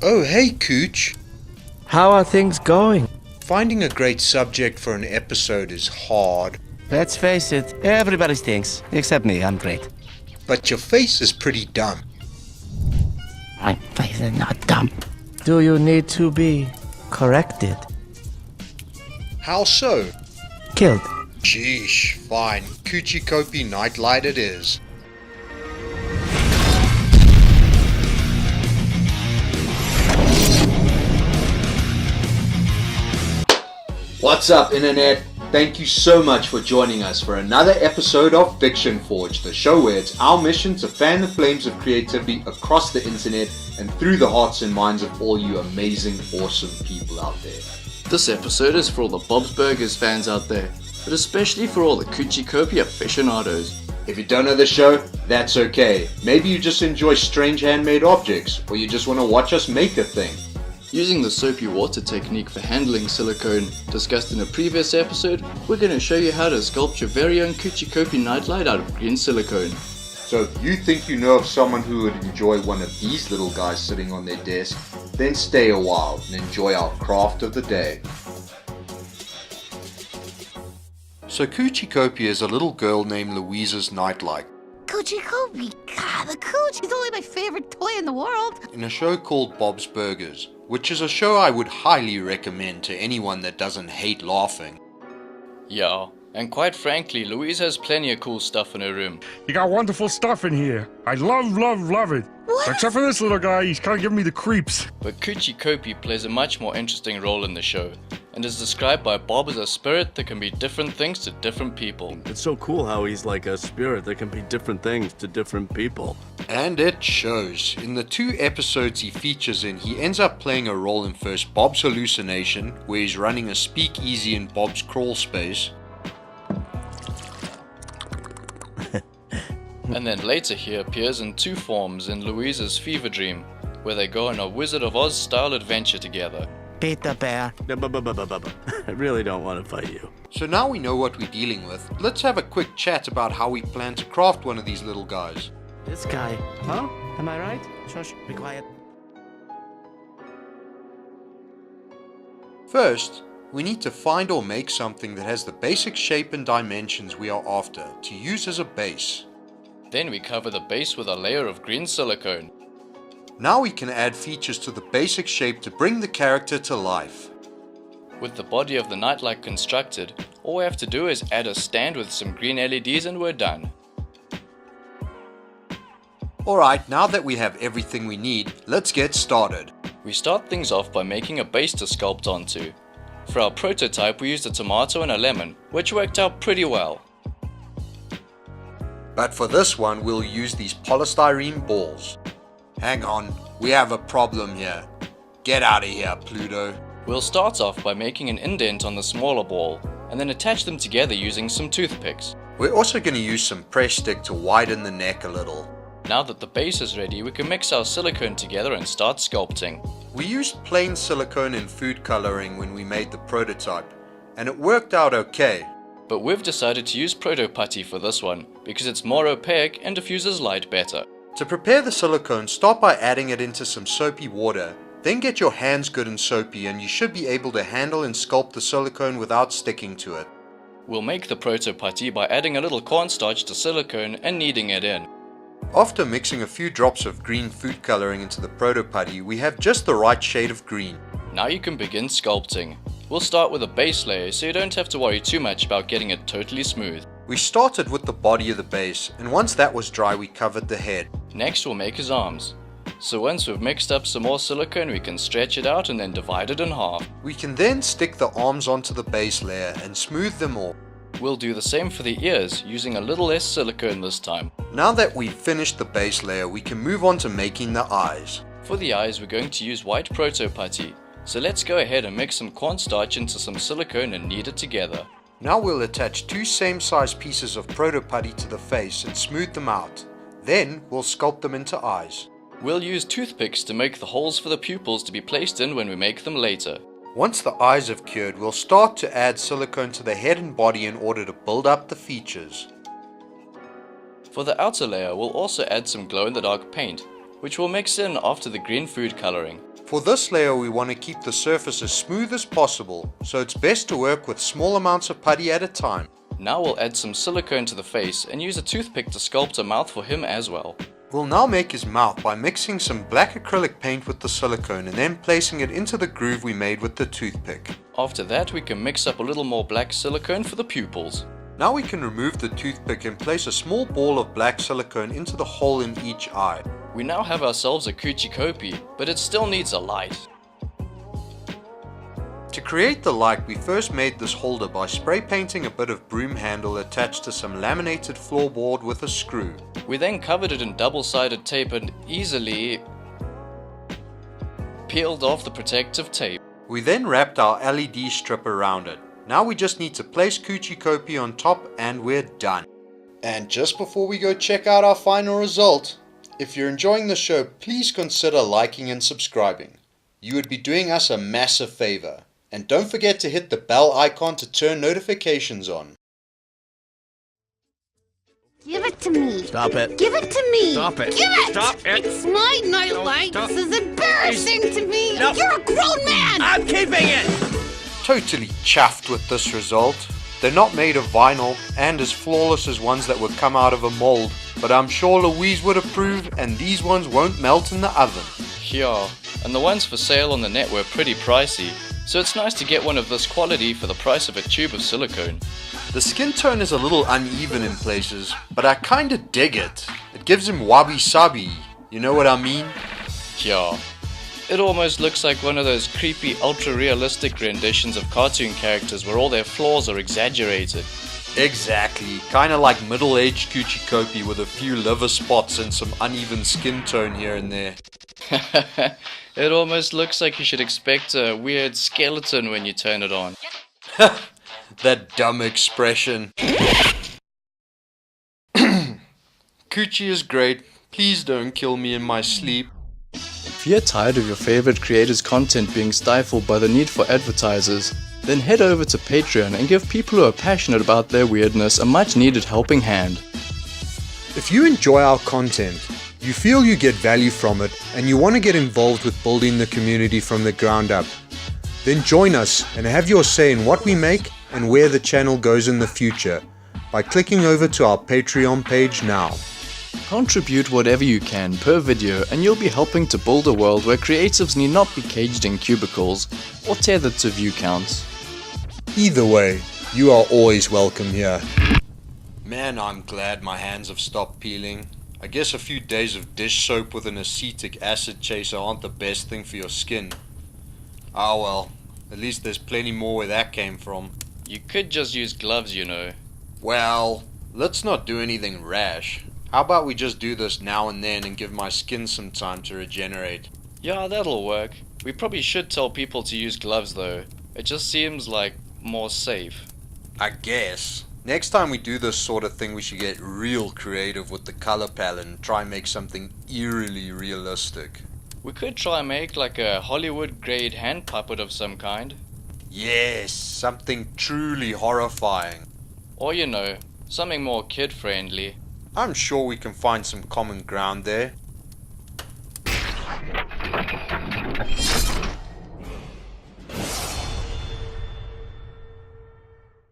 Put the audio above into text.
Oh, hey, Cooch. How are things going? Finding a great subject for an episode is hard, Let's face it, everybody stinks. Except me, I'm great. but your face is pretty dumb. My face is not dumb. Do you need to be corrected? How so? Killed. Sheesh, fine. Kuchi Kopi Nightlight it is. What's up, Internet? Thank you so much for joining us for another episode of Fiction Forge, the show where it's our mission to fan the flames of creativity across the internet and through the hearts and minds of all you amazing, awesome people out there. This episode is for all the Bob's Burgers fans out there, but especially for all the Kuchi Kopi aficionados. If you don't know the show, that's okay. Maybe you just enjoy strange handmade objects, or you just want to watch us make a thing. Using the soapy water technique for handling silicone discussed in a previous episode, we're going to show you how to sculpt your very own Kuchi Kopi nightlight out of green silicone. So if you think you know of someone who would enjoy one of these little guys sitting on their desk, then stay a while and enjoy our craft of the day. So Kuchi Kopi is a little girl named Louise's nightlight. Kuchi Kopi, God, the Cooch is only my favorite toy in the world. In a show called Bob's Burgers, which is a show I would highly recommend to anyone that doesn't hate laughing. Yeah, and quite frankly, Louise has plenty of cool stuff in her room. You got wonderful stuff in here. I love it. What? Except for this little guy, he's kind of giving me the creeps. But Kuchi Kopi plays a much more interesting role in the show, and is described by Bob as a spirit that can be different things to different people. It's so cool how he's like a spirit that can be different things to different people. And it shows. In the 2 episodes he features in, he ends up playing a role in first Bob's Hallucination, where he's running a speakeasy in Bob's crawl space. And then later he appears in 2 forms in Louise's Fever Dream, where they go on a Wizard of Oz style adventure together. Peter Bear. I really don't want to fight you. So now we know what we're dealing with, let's have a quick chat about how we plan to craft one of these little guys. This guy. Huh? Am I right? Shush, be quiet. First, we need to find or make something that has the basic shape and dimensions we are after to use as a base. Then we cover the base with a layer of green silicone. Now we can add features to the basic shape to bring the character to life. With the body of the nightlight constructed, all we have to do is add a stand with some green LEDs and we're done. Alright, now that we have everything we need, let's get started. We start things off by making a base to sculpt onto. For our prototype we used a tomato and a lemon, which worked out pretty well. But for this one, we'll use these polystyrene balls. Hang on, we have a problem here. Get out of here, Pluto. We'll start off by making an indent on the smaller ball, and then attach them together using some toothpicks. We're also going to use some press stick to widen the neck a little. Now that the base is ready, we can mix our silicone together and start sculpting. We used plain silicone and food coloring when we made the prototype, and it worked out okay. But we've decided to use proto putty for this one, because it's more opaque and diffuses light better. To prepare the silicone, start by adding it into some soapy water. Then get your hands good and soapy and you should be able to handle and sculpt the silicone without sticking to it. We'll make the proto putty by adding a little cornstarch to silicone and kneading it in. After mixing a few drops of green food coloring into the proto putty, we have just the right shade of green. Now you can begin sculpting. We'll start with a base layer so you don't have to worry too much about getting it totally smooth. We started with the body of the base, and once that was dry we covered the head. Next we'll make his arms. So once we've mixed up some more silicone we can stretch it out and then divide it in half. We can then stick the arms onto the base layer and smooth them off. We'll do the same for the ears using a little less silicone this time. Now that we've finished the base layer we can move on to making the eyes. For the eyes we're going to use white proto putty. So let's go ahead and mix some cornstarch into some silicone and knead it together. Now we'll attach 2 same size pieces of proto putty to the face and smooth them out. Then we'll sculpt them into eyes. We'll use toothpicks to make the holes for the pupils to be placed in when we make them later. Once the eyes have cured, we'll start to add silicone to the head and body in order to build up the features. For the outer layer we'll also add some glow-in-the-dark paint, which we'll mix in after the green food coloring. For this layer we want to keep the surface as smooth as possible, so it's best to work with small amounts of putty at a time. Now we'll add some silicone to the face and use a toothpick to sculpt a mouth for him as well. We'll now make his mouth by mixing some black acrylic paint with the silicone and then placing it into the groove we made with the toothpick. After that we can mix up a little more black silicone for the pupils. Now we can remove the toothpick and place a small ball of black silicone into the hole in each eye. We now have ourselves a Kuchi Kopi, but it still needs a light. To create the light, we first made this holder by spray painting a bit of broom handle attached to some laminated floorboard with a screw. We then covered it in double-sided tape and easily peeled off the protective tape. We then wrapped our LED strip around it. Now we just need to place Kuchi Kopi on top and we're done. And just before we go check out our final result, if you're enjoying the show, please consider liking and subscribing. You would be doing us a massive favor. And don't forget to hit the bell icon to turn notifications on. Give it to me. Stop it. Give it to me. Stop it. Give it. Stop it. It's my nightlight. Stop. This is embarrassing to me. No. You're a grown man. I'm keeping it! Totally chuffed with this result. They're not made of vinyl and as flawless as ones that would come out of a mold, but I'm sure Louise would approve, and these ones won't melt in the oven. Yeah, and the ones for sale on the net were pretty pricey, so it's nice to get one of this quality for the price of a tube of silicone. The skin tone is a little uneven in places, but I kinda dig it. It gives him wabi-sabi, you know what I mean? Yeah, it almost looks like one of those creepy ultra-realistic renditions of cartoon characters where all their flaws are exaggerated. Exactly, kinda like middle-aged Kuchi Kopi with a few liver spots and some uneven skin tone here and there. It almost looks like you should expect a weird skeleton when you turn it on. That dumb expression. Kuchi is great. Please don't kill me in my sleep. If you're tired of your favorite creators' content being stifled by the need for advertisers, then head over to Patreon and give people who are passionate about their weirdness a much needed helping hand. If you enjoy our content, you feel you get value from it, and you want to get involved with building the community from the ground up, then join us and have your say in what we make and where the channel goes in the future by clicking over to our Patreon page now. Contribute whatever you can per video and you'll be helping to build a world where creatives need not be caged in cubicles or tethered to view counts. Either way, you are always welcome here. Man, I'm glad my hands have stopped peeling. I guess a few days of dish soap with an acetic acid chaser aren't the best thing for your skin. Ah well, at least there's plenty more where that came from. You could just use gloves, you know. Well, let's not do anything rash. How about we just do this now and then and give my skin some time to regenerate? Yeah, that'll work. We probably should tell people to use gloves though. It just seems like more safe. I guess. Next time we do this sort of thing, we should get real creative with the color palette and try and make something eerily realistic. We could try and make like a Hollywood grade hand puppet of some kind. Yes, something truly horrifying. Or you know, something more kid friendly. I'm sure we can find some common ground there.